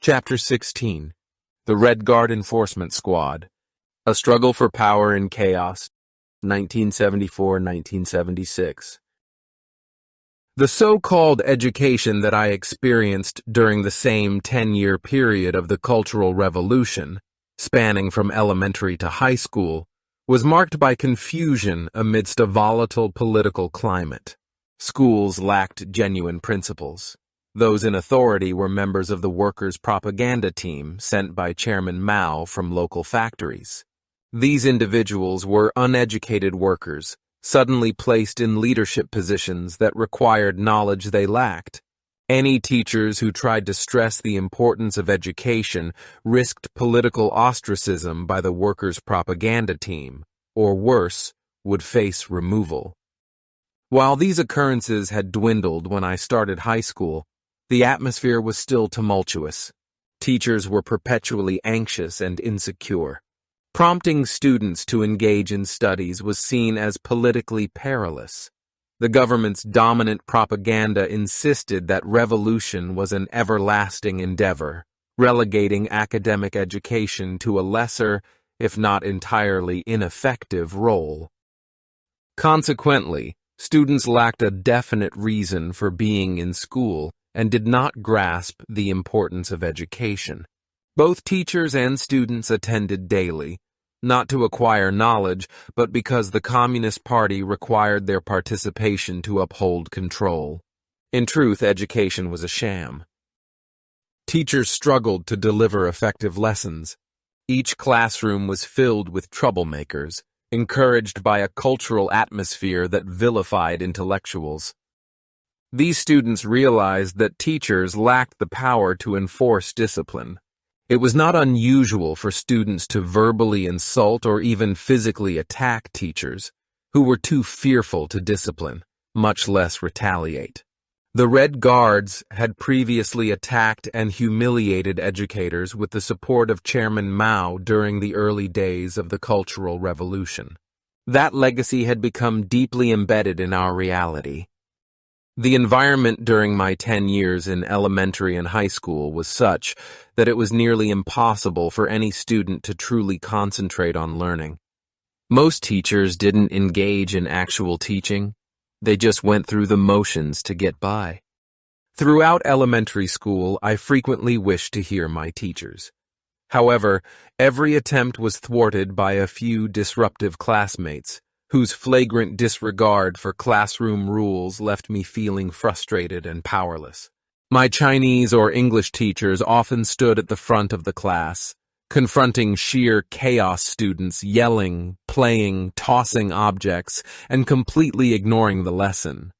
Chapter 16. The Red Guard Enforcement Squad. A Struggle for Power in Chaos, 1974-1976. The so-called education that I experienced during the same 10-year period of the Cultural Revolution, spanning from elementary to high school, was marked by confusion amidst a volatile political climate. Schools lacked genuine principles. Those in authority were members of the workers' propaganda team sent by Chairman Mao from local factories. These individuals were uneducated workers, suddenly placed in leadership positions that required knowledge they lacked. Any teachers who tried to stress the importance of education risked political ostracism by the workers' propaganda team, or worse, would face removal. While these occurrences had dwindled when I started high school, the atmosphere was still tumultuous. Teachers were perpetually anxious and insecure. Prompting students to engage in studies was seen as politically perilous. The government's dominant propaganda insisted that revolution was an everlasting endeavor, relegating academic education to a lesser, if not entirely ineffective, role. Consequently, students lacked a definite reason for being in school and did not grasp the importance of education. Both teachers and students attended daily, not to acquire knowledge, but because the Communist Party required their participation to uphold control. In truth, education was a sham. Teachers struggled to deliver effective lessons. Each classroom was filled with troublemakers, encouraged by a cultural atmosphere that vilified intellectuals. These students realized that teachers lacked the power to enforce discipline. It was not unusual for students to verbally insult or even physically attack teachers, who were too fearful to discipline, much less retaliate. The Red Guards had previously attacked and humiliated educators with the support of Chairman Mao during the early days of the Cultural Revolution. That legacy had become deeply embedded in our reality. The environment during my 10 years in elementary and high school was such that it was nearly impossible for any student to truly concentrate on learning. Most teachers didn't engage in actual teaching. They just went through the motions to get by. Throughout elementary school, I frequently wished to hear my teachers. However, every attempt was thwarted by a few disruptive classmates, whose flagrant disregard for classroom rules left me feeling frustrated and powerless. My Chinese or English teachers often stood at the front of the class, confronting sheer chaos students yelling, playing, tossing objects, and completely ignoring the lesson.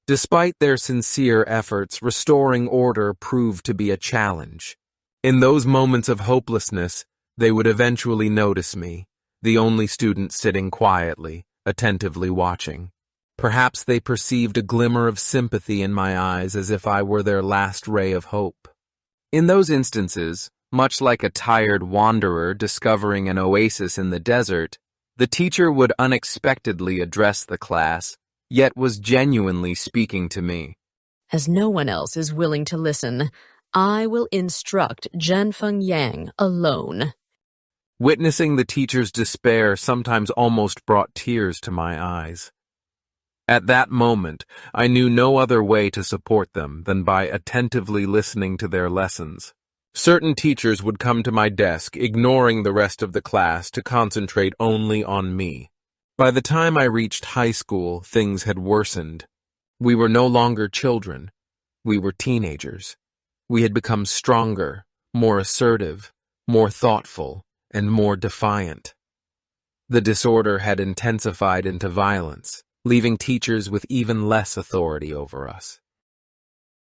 Despite their sincere efforts, restoring order proved to be a challenge. In those moments of hopelessness, they would eventually notice me, the only student sitting quietly, attentively watching. Perhaps they perceived a glimmer of sympathy in my eyes as if I were their last ray of hope. In those instances, much like a tired wanderer discovering an oasis in the desert, the teacher would unexpectedly address the class, yet was genuinely speaking to me. As no one else is willing to listen, I will instruct Zhenfeng Yang alone. Witnessing the teacher's despair sometimes almost brought tears to my eyes. At that moment, I knew no other way to support them than by attentively listening to their lessons. Certain teachers would come to my desk, ignoring the rest of the class to concentrate only on me. By the time I reached high school, things had worsened. We were no longer children. We were teenagers. We had become stronger, more assertive, more thoughtful, and more defiant. The disorder had intensified into violence, leaving teachers with even less authority over us.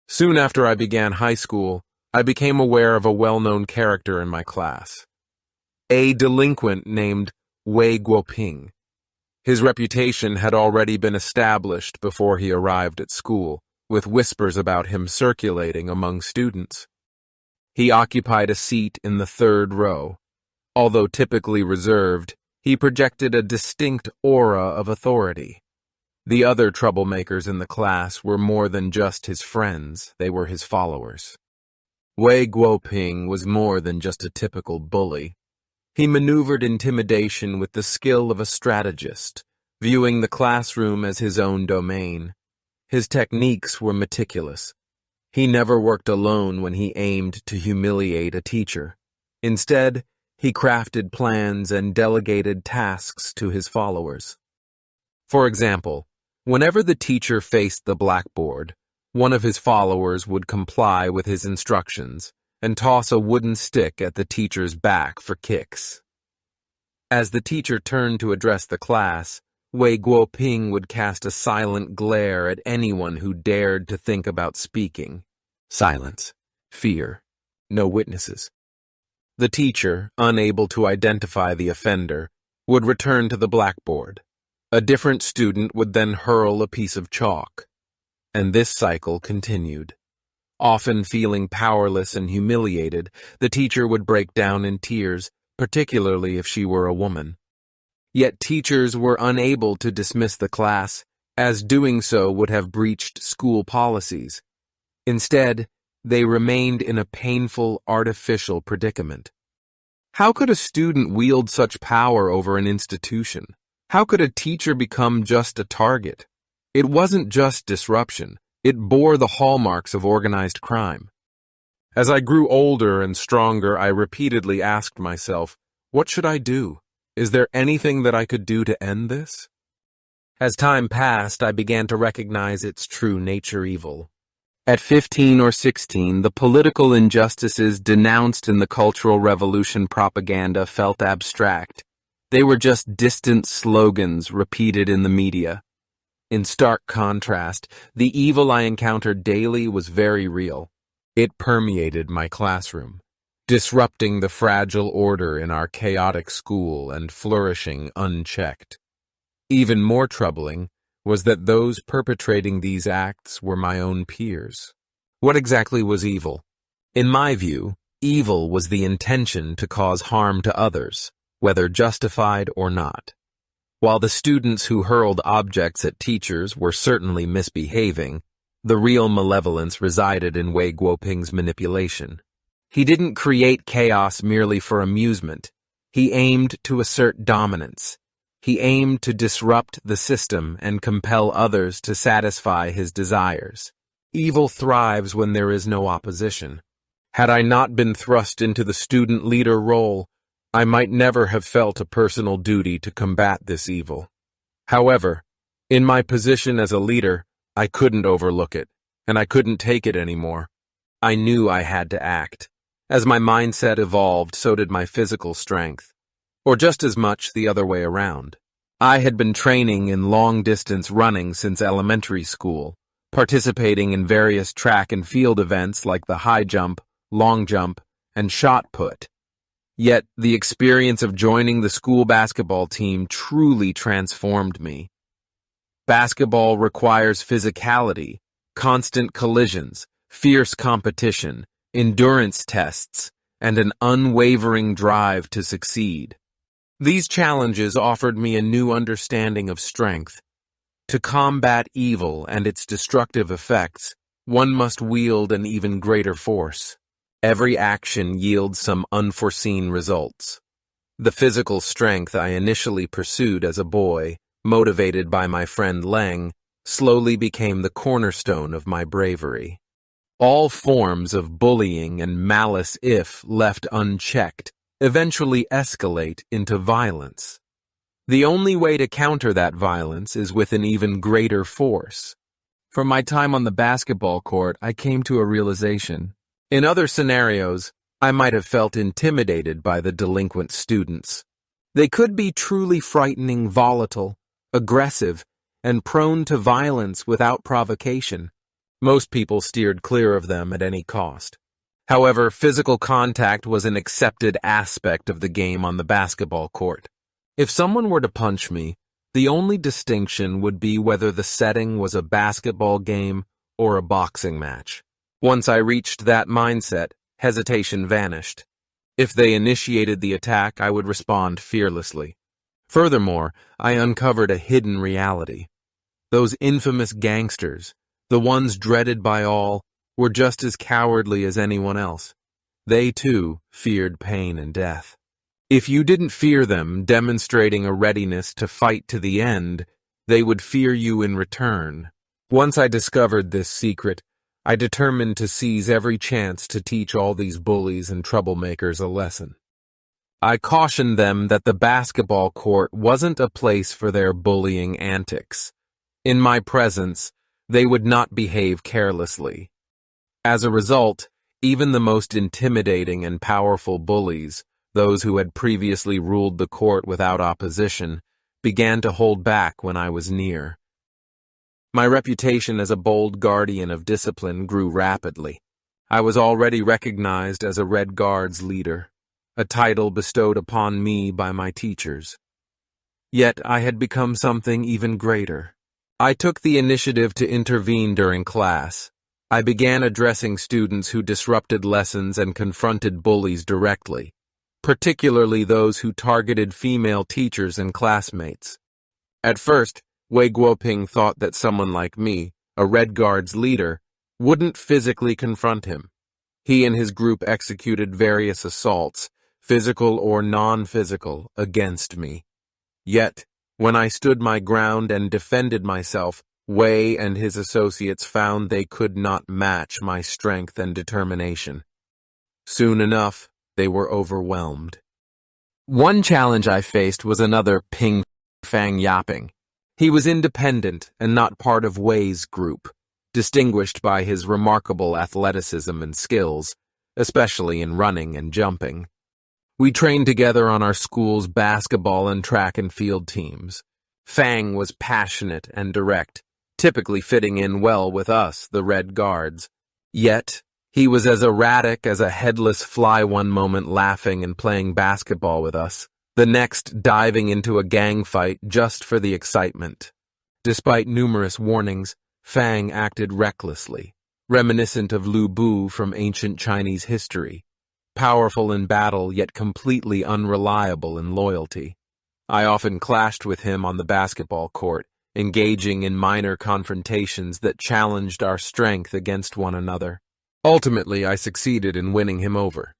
Soon after I began high school, I became aware of a well-known character in my class, a delinquent named Wei Guoping. His reputation had already been established before he arrived at school, with whispers about him circulating among students. He occupied a seat in the third row. Although typically reserved, he projected a distinct aura of authority. The other troublemakers in the class were more than just his friends, they were his followers. Wei Guoping was more than just a typical bully. He maneuvered intimidation with the skill of a strategist, viewing the classroom as his own domain. His techniques were meticulous. He never worked alone when he aimed to humiliate a teacher. Instead, he crafted plans and delegated tasks to his followers. For example, whenever the teacher faced the blackboard, one of his followers would comply with his instructions and toss a wooden stick at the teacher's back for kicks. As the teacher turned to address the class, Wei Guoping would cast a silent glare at anyone who dared to think about speaking. Silence. Fear. No witnesses. The teacher, unable to identify the offender, would return to the blackboard. A different student would then hurl a piece of chalk. And this cycle continued. Often feeling powerless and humiliated, the teacher would break down in tears, particularly if she were a woman. Yet teachers were unable to dismiss the class, as doing so would have breached school policies. Instead, they remained in a painful, artificial predicament. How could a student wield such power over an institution? How could a teacher become just a target? It wasn't just disruption. It bore the hallmarks of organized crime. As I grew older and stronger, I repeatedly asked myself, what should I do? Is there anything that I could do to end this? As time passed, I began to recognize its true nature evil. At 15 or 16, the political injustices denounced in the Cultural Revolution propaganda felt abstract. They were just distant slogans repeated in the media. In stark contrast, the evil I encountered daily was very real. It permeated my classroom, disrupting the fragile order in our chaotic school and flourishing unchecked. Even more troubling was that those perpetrating these acts were my own peers. What exactly was evil? In my view, evil was the intention to cause harm to others, whether justified or not. While the students who hurled objects at teachers were certainly misbehaving, the real malevolence resided in Wei Guoping's manipulation. He didn't create chaos merely for amusement. He aimed to assert dominance. He aimed to disrupt the system and compel others to satisfy his desires. Evil thrives when there is no opposition. Had I not been thrust into the student leader role, I might never have felt a personal duty to combat this evil. However, in my position as a leader, I couldn't overlook it, and I couldn't take it anymore. I knew I had to act. As my mindset evolved, so did my physical strength. Or just as much the other way around. I had been training in long-distance running since elementary school, participating in various track and field events like the high jump, long jump, and shot put. Yet, the experience of joining the school basketball team truly transformed me. Basketball requires physicality, constant collisions, fierce competition, endurance tests, and an unwavering drive to succeed. These challenges offered me a new understanding of strength. To combat evil and its destructive effects, one must wield an even greater force. Every action yields some unforeseen results. The physical strength I initially pursued as a boy, motivated by my friend Leng, slowly became the cornerstone of my bravery. All forms of bullying and malice, if left unchecked, eventually escalate into violence. The only way to counter that violence is with an even greater force. From my time on the basketball court, I came to a realization. In other scenarios, I might have felt intimidated by the delinquent students. They could be truly frightening, volatile, aggressive, and prone to violence without provocation. Most people steered clear of them at any cost. However, physical contact was an accepted aspect of the game on the basketball court. If someone were to punch me, the only distinction would be whether the setting was a basketball game or a boxing match. Once I reached that mindset, hesitation vanished. If they initiated the attack, I would respond fearlessly. Furthermore, I uncovered a hidden reality. Those infamous gangsters, the ones dreaded by all, were just as cowardly as anyone else. They, too, feared pain and death. If you didn't fear them, demonstrating a readiness to fight to the end, they would fear you in return. Once I discovered this secret, I determined to seize every chance to teach all these bullies and troublemakers a lesson. I cautioned them that the basketball court wasn't a place for their bullying antics. In my presence, they would not behave carelessly. As a result, even the most intimidating and powerful bullies, those who had previously ruled the court without opposition, began to hold back when I was near. My reputation as a bold guardian of discipline grew rapidly. I was already recognized as a Red Guards leader, a title bestowed upon me by my teachers. Yet I had become something even greater. I took the initiative to intervene during class. I began addressing students who disrupted lessons and confronted bullies directly, particularly those who targeted female teachers and classmates. At first, Wei Guoping thought that someone like me, a Red Guards leader, wouldn't physically confront him. He and his group executed various assaults, physical or non-physical, against me. Yet, when I stood my ground and defended myself, Wei and his associates found they could not match my strength and determination. Soon enough, they were overwhelmed. One challenge I faced was another Ping Fang Yaping. He was independent and not part of Wei's group, distinguished by his remarkable athleticism and skills, especially in running and jumping. We trained together on our school's basketball and track and field teams. Fang was passionate and direct, typically fitting in well with us, the Red Guards. Yet, he was as erratic as a headless fly one moment laughing and playing basketball with us, the next diving into a gang fight just for the excitement. Despite numerous warnings, Fang acted recklessly, reminiscent of Lu Bu from ancient Chinese history, powerful in battle yet completely unreliable in loyalty. I often clashed with him on the basketball court, engaging in minor confrontations that challenged our strength against one another. Ultimately, I succeeded in winning him over.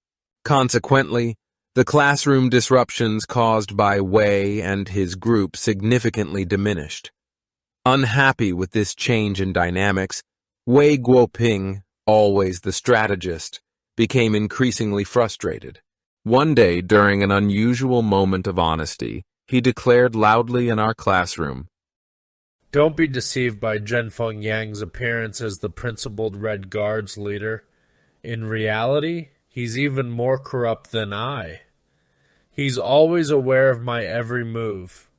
Consequently, the classroom disruptions caused by Wei and his group significantly diminished. Unhappy with this change in dynamics, Wei Guoping, always the strategist, became increasingly frustrated. One day, during an unusual moment of honesty, he declared loudly in our classroom, "Don't be deceived by Zhenfeng Yang's appearance as the principled Red Guards leader. In reality, he's even more corrupt than I. He's always aware of my every move.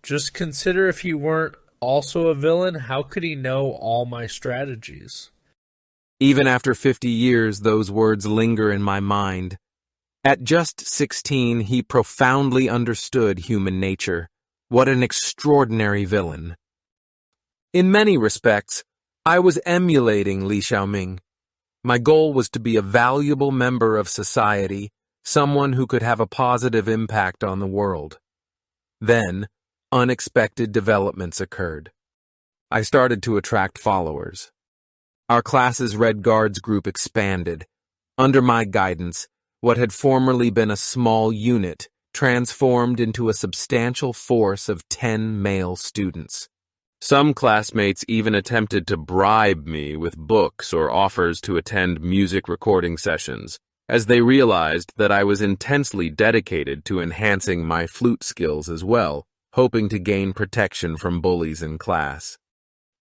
Just consider if he weren't also a villain, how could he know all my strategies?" Even after 50 years, those words linger in my mind. At just 16, he profoundly understood human nature. What an extraordinary villain. In many respects, I was emulating Li Xiaoming. My goal was to be a valuable member of society, someone who could have a positive impact on the world. Then, unexpected developments occurred. I started to attract followers. Our class's Red Guards group expanded. Under my guidance, what had formerly been a small unit transformed into a substantial force of 10 male students. Some classmates even attempted to bribe me with books or offers to attend music recording sessions, as they realized that I was intensely dedicated to enhancing my flute skills as well, hoping to gain protection from bullies in class.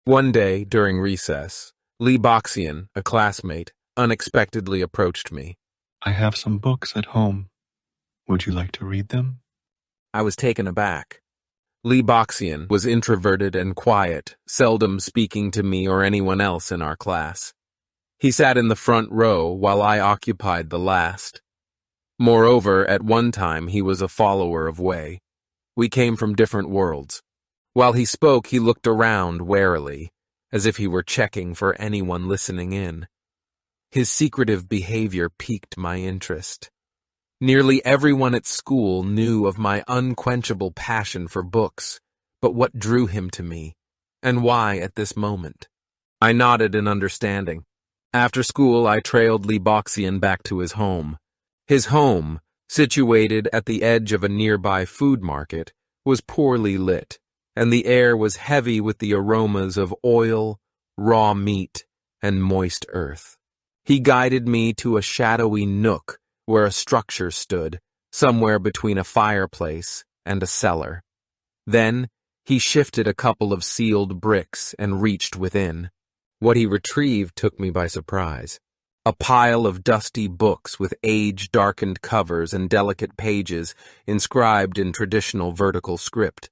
One day, during recess, Li Boxian, a classmate, unexpectedly approached me. "I have some books at home. Would you like to read them?" I was taken aback. Li Boxian was introverted and quiet, seldom speaking to me or anyone else in our class. He sat in the front row while I occupied the last. Moreover, at one time he was a follower of Wei. We came from different worlds. While he spoke, he looked around warily, as if he were checking for anyone listening in. His secretive behavior piqued my interest. Nearly everyone at school knew of my unquenchable passion for books, but what drew him to me, and why at this moment? I nodded in understanding. After school, I trailed Li Boxian back to his home. His home, situated at the edge of a nearby food market, was poorly lit, and the air was heavy with the aromas of oil, raw meat, and moist earth. He guided me to a shadowy nook where a structure stood, somewhere between a fireplace and a cellar. Then, he shifted a couple of sealed bricks and reached within. What he retrieved took me by surprise. A pile of dusty books with age-darkened covers and delicate pages inscribed in traditional vertical script.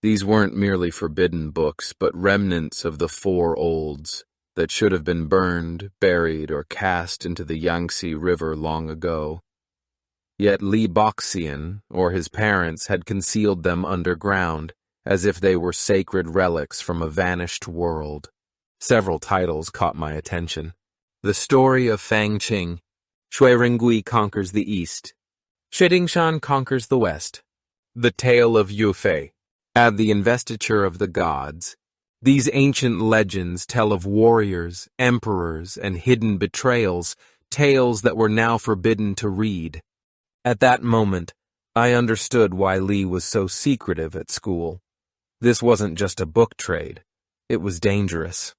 These weren't merely forbidden books, but remnants of the Four Olds that should have been burned, buried, or cast into the Yangtze River long ago. Yet Li Boxian, or his parents, had concealed them underground, as if they were sacred relics from a vanished world. Several titles caught my attention. The Story of Fang Qing, Shui Rengui Conquers the East, Shedingshan Conquers the West, The Tale of Yu Fei, and The Investiture of the Gods. These ancient legends tell of warriors, emperors, and hidden betrayals, tales that were now forbidden to read. At that moment, I understood why Li was so secretive at school. This wasn't just a book trade. It was dangerous.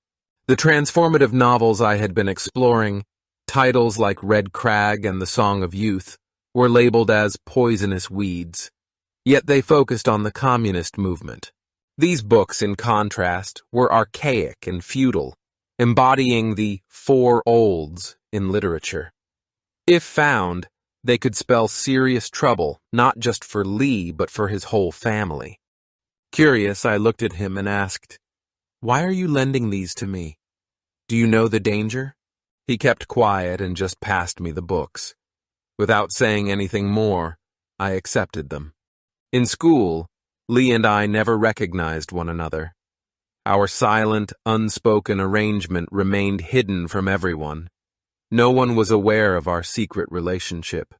The transformative novels I had been exploring, titles like Red Crag and The Song of Youth, were labeled as poisonous weeds. Yet they focused on the communist movement. These books, in contrast, were archaic and feudal, embodying the Four Olds in literature. If found, they could spell serious trouble, not just for Li, but for his whole family. Curious, I looked at him and asked, "Why are you lending these to me? Do you know the danger?" He kept quiet and just passed me the books. Without saying anything more, I accepted them. In school, Li and I never recognized one another. Our silent, unspoken arrangement remained hidden from everyone. No one was aware of our secret relationship.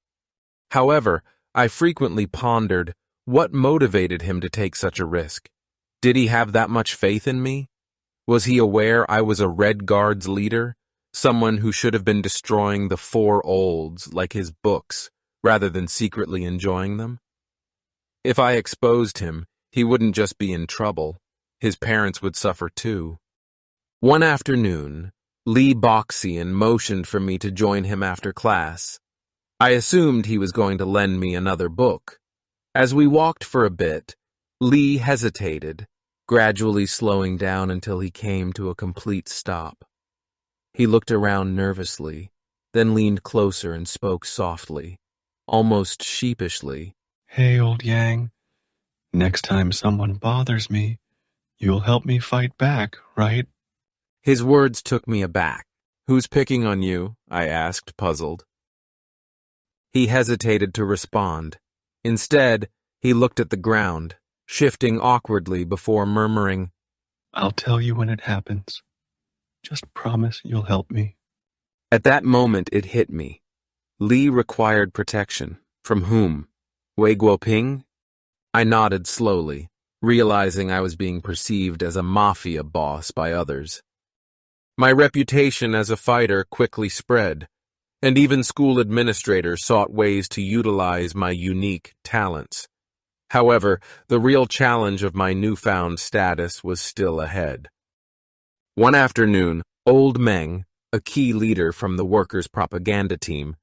However, I frequently pondered, what motivated him to take such a risk? Did he have that much faith in me? Was he aware I was a Red Guards leader, someone who should have been destroying the Four Olds like his books, rather than secretly enjoying them? If I exposed him, he wouldn't just be in trouble. His parents would suffer too. One afternoon, Li Boxian motioned for me to join him after class. I assumed he was going to lend me another book. As we walked for a bit, Li hesitated, gradually slowing down until he came to a complete stop. He looked around nervously, then leaned closer and spoke softly, almost sheepishly. Hey, old Yang. Next time someone bothers me, you'll help me fight back, right? His words took me aback. "Who's picking on you?" I asked, puzzled. He hesitated to respond. Instead, he looked at the ground, shifting awkwardly before murmuring, I'll tell you when it happens. Just promise you'll help me. At that moment, it hit me. Li required protection. From whom? Wei Guoping? I nodded slowly, realizing I was being perceived as a mafia boss by others. My reputation as a fighter quickly spread, and even school administrators sought ways to utilize my unique talents. However, the real challenge of my newfound status was still ahead. One afternoon, Old Meng, a key leader from the workers' propaganda team,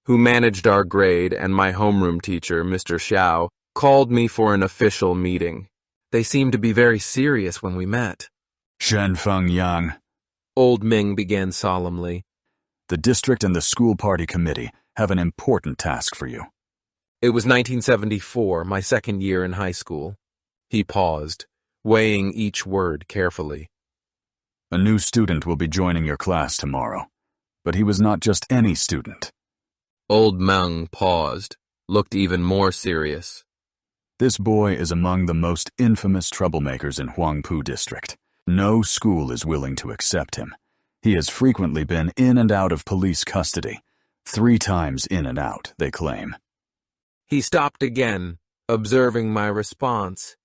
who managed our grade, and my homeroom teacher, Mr. Xiao, called me for an official meeting. They seemed to be very serious when we met. Zhenfeng Yang, Old Meng began solemnly. the district and the school party committee have an important task for you. It was 1974, my second year in high school. He paused, weighing each word carefully. A new student will be joining your class tomorrow, but he was not just any student. Old Meng paused, looked even more serious. This boy is among the most infamous troublemakers in Huangpu District. No school is willing to accept him. He has frequently been in and out of police custody. 3 times in and out, they claim. He stopped again, observing my response.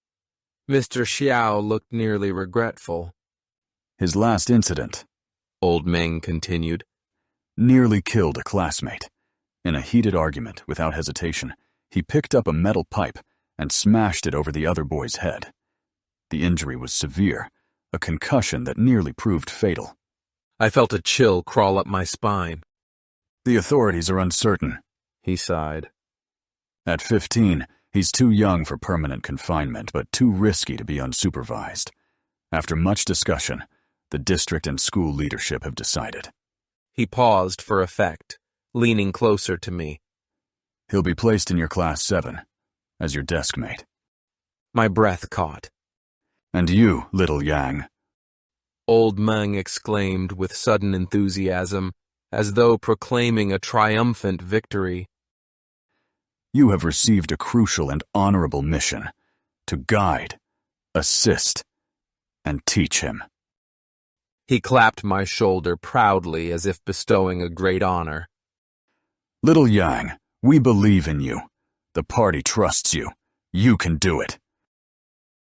Mr. Xiao looked nearly regretful. His last incident, Old Meng continued. Nearly killed a classmate. In a heated argument, without hesitation, he picked up a metal pipe and smashed it over the other boy's head. The injury was severe, a concussion that nearly proved fatal. I felt a chill crawl up my spine. The authorities are uncertain, He sighed. At 15, he's too young for permanent confinement, but too risky to be unsupervised. After much discussion, the district and school leadership have decided. He paused for effect, leaning closer to me. He'll be placed in your Class 7, as your desk mate. My breath caught. And you, little Yang. Old Meng exclaimed with sudden enthusiasm, as though proclaiming a triumphant victory. You have received a crucial and honorable mission to guide, assist, and teach him. He clapped my shoulder proudly as if bestowing a great honor. Little Yang, we believe in you. The party trusts you. You can do it.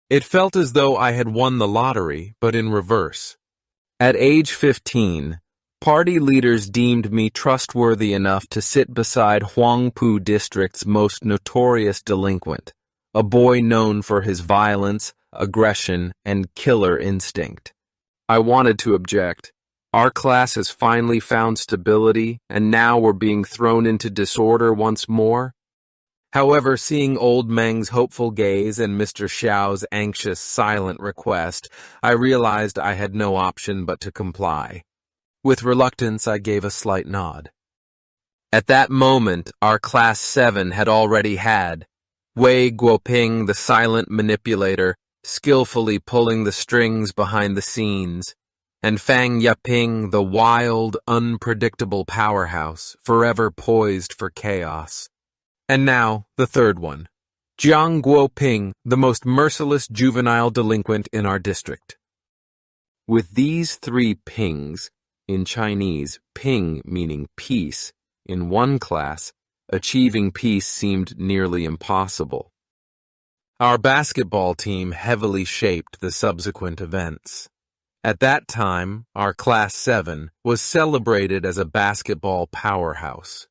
It felt as though I had won the lottery, but in reverse. At age 15, party leaders deemed me trustworthy enough to sit beside Huangpu District's most notorious delinquent, a boy known for his violence, aggression, and killer instinct. I wanted to object. Our class has finally found stability, and now we're being thrown into disorder once more. However, seeing Old Meng's hopeful gaze and Mr. Xiao's anxious, silent request, I realized I had no option but to comply. With reluctance, I gave a slight nod. At that moment, our Class 7 had already had Wei Guoping, the silent manipulator, skillfully pulling the strings behind the scenes, and Fang Yaping, the wild, unpredictable powerhouse, forever poised for chaos. And now, the third one, Jiang Guoping, the most merciless juvenile delinquent in our district. With these three pings, in Chinese, ping meaning peace, in one class, achieving peace seemed nearly impossible. Our basketball team heavily shaped the subsequent events. At that time, our Class 7 was celebrated as a basketball powerhouse.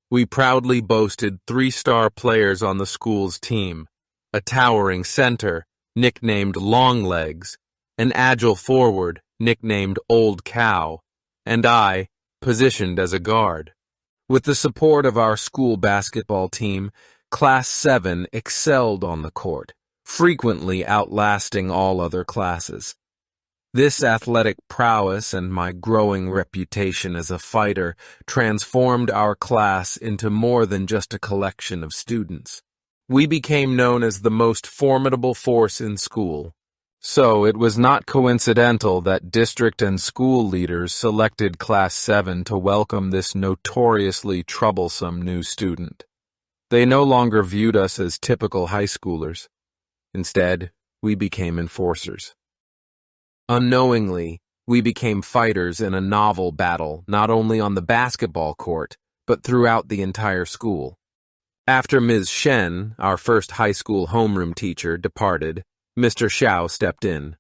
We proudly boasted 3-star players on the school's team, a towering center, nicknamed Longlegs, an agile forward, nicknamed Old Cow, and I, positioned as a guard. With the support of our school basketball team, Class 7 excelled on the court, frequently outlasting all other classes. This athletic prowess and my growing reputation as a fighter transformed our class into more than just a collection of students. We became known as the most formidable force in school. So it was not coincidental that district and school leaders selected Class 7 to welcome this notoriously troublesome new student. They no longer viewed us as typical high schoolers. Instead, we became enforcers. Unknowingly, we became fighters in a novel battle not only on the basketball court, but throughout the entire school. After Ms. Shen, our first high school homeroom teacher, departed, Mr. Xiao stepped in.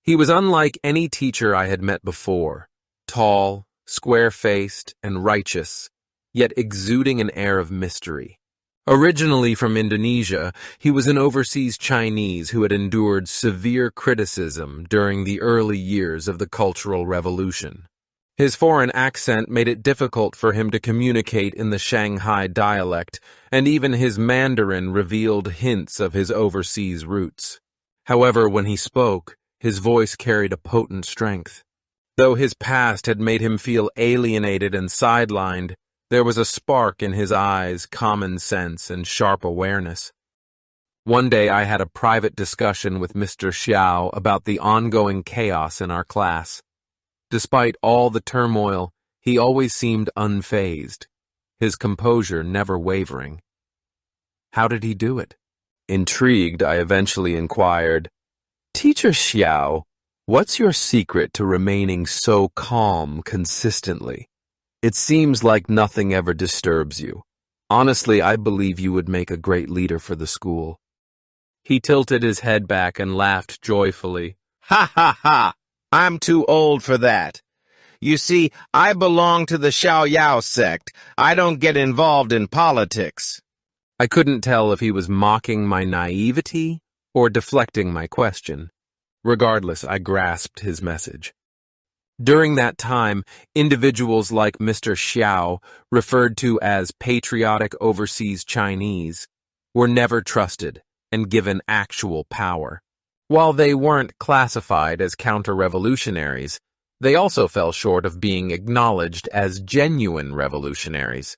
He was unlike any teacher I had met before, tall, square-faced, and righteous, yet exuding an air of mystery. Originally from Indonesia, he was an overseas Chinese who had endured severe criticism during the early years of the Cultural Revolution. His foreign accent made it difficult for him to communicate in the Shanghai dialect, and even his Mandarin revealed hints of his overseas roots. However, when he spoke, his voice carried a potent strength. Though his past had made him feel alienated and sidelined, there was a spark in his eyes, common sense, and sharp awareness. One day I had a private discussion with Mr. Xiao about the ongoing chaos in our class. Despite all the turmoil, he always seemed unfazed, his composure never wavering. How did he do it? Intrigued, I eventually inquired, "Teacher Xiao, what's your secret to remaining so calm consistently? It seems like nothing ever disturbs you. Honestly, I believe you would make a great leader for the school." He tilted his head back and laughed joyfully. "Ha ha ha! I'm too old for that. You see, I belong to the Xiaoyao sect. I don't get involved in politics. I couldn't tell if he was mocking my naivety or deflecting my question. Regardless, I grasped his message. During that time, individuals like Mr. Xiao, referred to as patriotic overseas Chinese, were never trusted and given actual power. While they weren't classified as counter-revolutionaries, they also fell short of being acknowledged as genuine revolutionaries.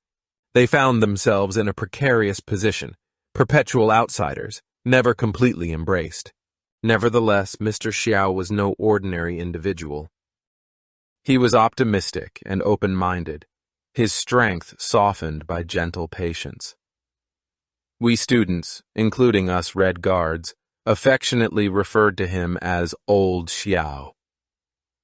They found themselves in a precarious position, perpetual outsiders, never completely embraced. Nevertheless, Mr. Xiao was no ordinary individual. He was optimistic and open-minded, his strength softened by gentle patience. We students, including us Red Guards, affectionately referred to him as Old Xiao,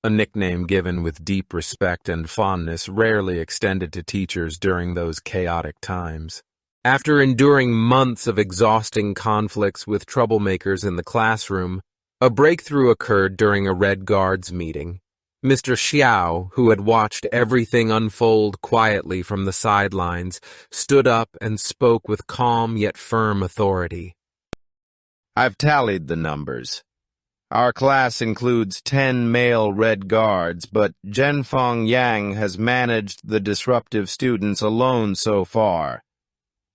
a nickname given with deep respect and fondness rarely extended to teachers during those chaotic times. After enduring months of exhausting conflicts with troublemakers in the classroom, a breakthrough occurred during a Red Guards meeting. Mr. Xiao, who had watched everything unfold quietly from the sidelines, stood up and spoke with calm yet firm authority. I've tallied the numbers. Our class includes 10 male Red Guards, but Zhenfeng Yang has managed the disruptive students alone so far.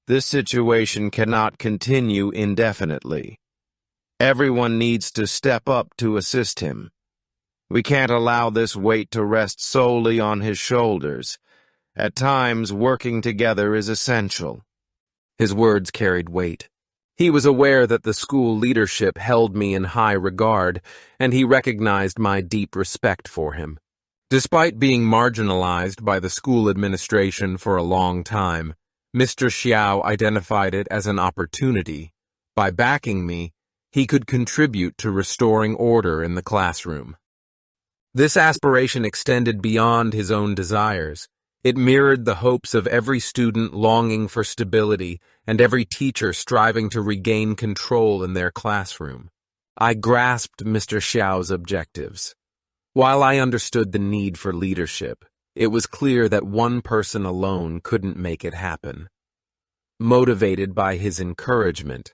This situation cannot continue indefinitely. Everyone needs to step up to assist him. We can't allow this weight to rest solely on his shoulders. At times, working together is essential. His words carried weight. He was aware that the school leadership held me in high regard, and he recognized my deep respect for him. Despite being marginalized by the school administration for a long time, Mr. Xiao identified it as an opportunity. By backing me, he could contribute to restoring order in the classroom. This aspiration extended beyond his own desires. It mirrored the hopes of every student longing for stability and every teacher striving to regain control in their classroom. I grasped Mr. Xiao's objectives. While I understood the need for leadership, it was clear that one person alone couldn't make it happen. Motivated by his encouragement,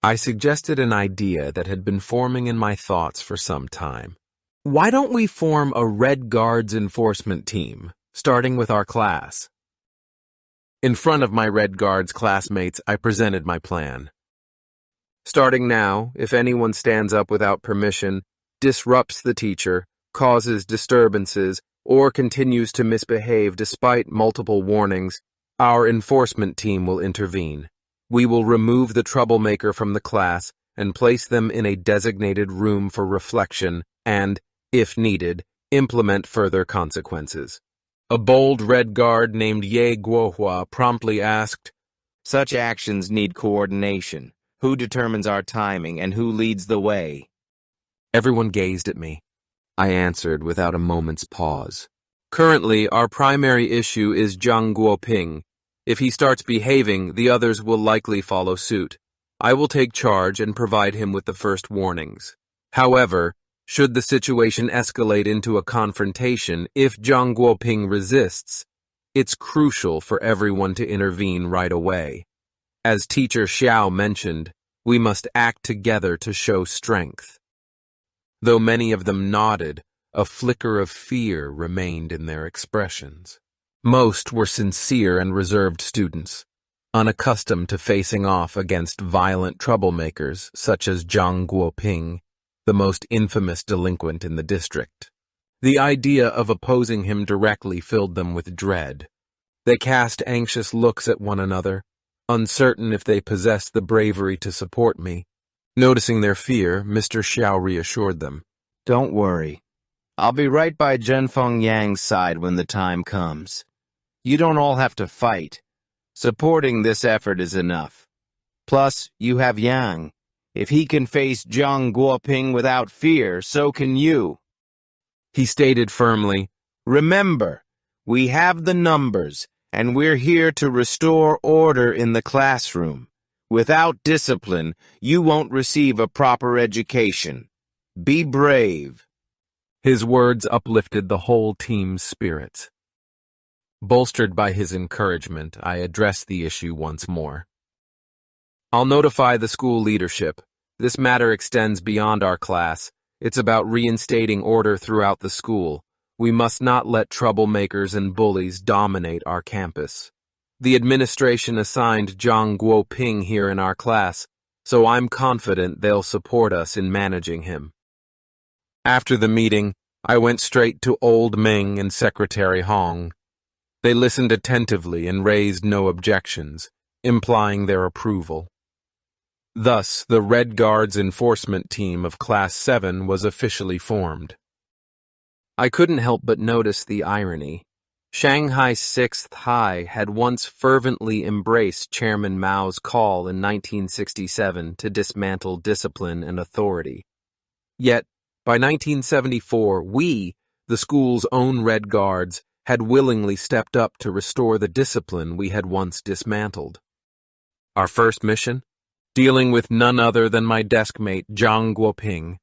I suggested an idea that had been forming in my thoughts for some time. Why don't we form a Red Guards enforcement team, starting with our class? In front of my Red Guards classmates, I presented my plan. Starting now, if anyone stands up without permission, disrupts the teacher, causes disturbances, or continues to misbehave despite multiple warnings, our enforcement team will intervene. We will remove the troublemaker from the class and place them in a designated room for reflection and, if needed, implement further consequences. A bold Red Guard named Ye Guohua promptly asked, Such actions need coordination. Who determines our timing and who leads the way? Everyone gazed at me. I answered without a moment's pause. Currently, our primary issue is Zhang Guoping. If he starts behaving, the others will likely follow suit. I will take charge and provide him with the first warnings. However, should the situation escalate into a confrontation, if Zhang Guoping resists, it's crucial for everyone to intervene right away. As Teacher Xiao mentioned, we must act together to show strength. Though many of them nodded, a flicker of fear remained in their expressions. Most were sincere and reserved students, unaccustomed to facing off against violent troublemakers such as Zhang Guoping, the most infamous delinquent in the district. The idea of opposing him directly filled them with dread. They cast anxious looks at one another, uncertain if they possessed the bravery to support me. Noticing their fear, Mr. Xiao reassured them. Don't worry. I'll be right by Zhenfeng Yang's side when the time comes. You don't all have to fight. Supporting this effort is enough. Plus, you have Yang. If he can face Zhang Guoping without fear, so can you. He stated firmly, Remember, we have the numbers, and we're here to restore order in the classroom. Without discipline, you won't receive a proper education. Be brave. His words uplifted the whole team's spirits. Bolstered by his encouragement, I addressed the issue once more. I'll notify the school leadership. This matter extends beyond our class. It's about reinstating order throughout the school. We must not let troublemakers and bullies dominate our campus. The administration assigned Zhang Guoping here in our class, so I'm confident they'll support us in managing him. After the meeting, I went straight to Old Ming and Secretary Hong. They listened attentively and raised no objections, implying their approval. Thus, the Red Guards enforcement team of Class 7 was officially formed. I couldn't help but notice the irony. Shanghai 6th High had once fervently embraced Chairman Mao's call in 1967 to dismantle discipline and authority. Yet, by 1974, we, the school's own Red Guards, had willingly stepped up to restore the discipline we had once dismantled. Our first mission? Dealing with none other than my deskmate Zhang Guoping,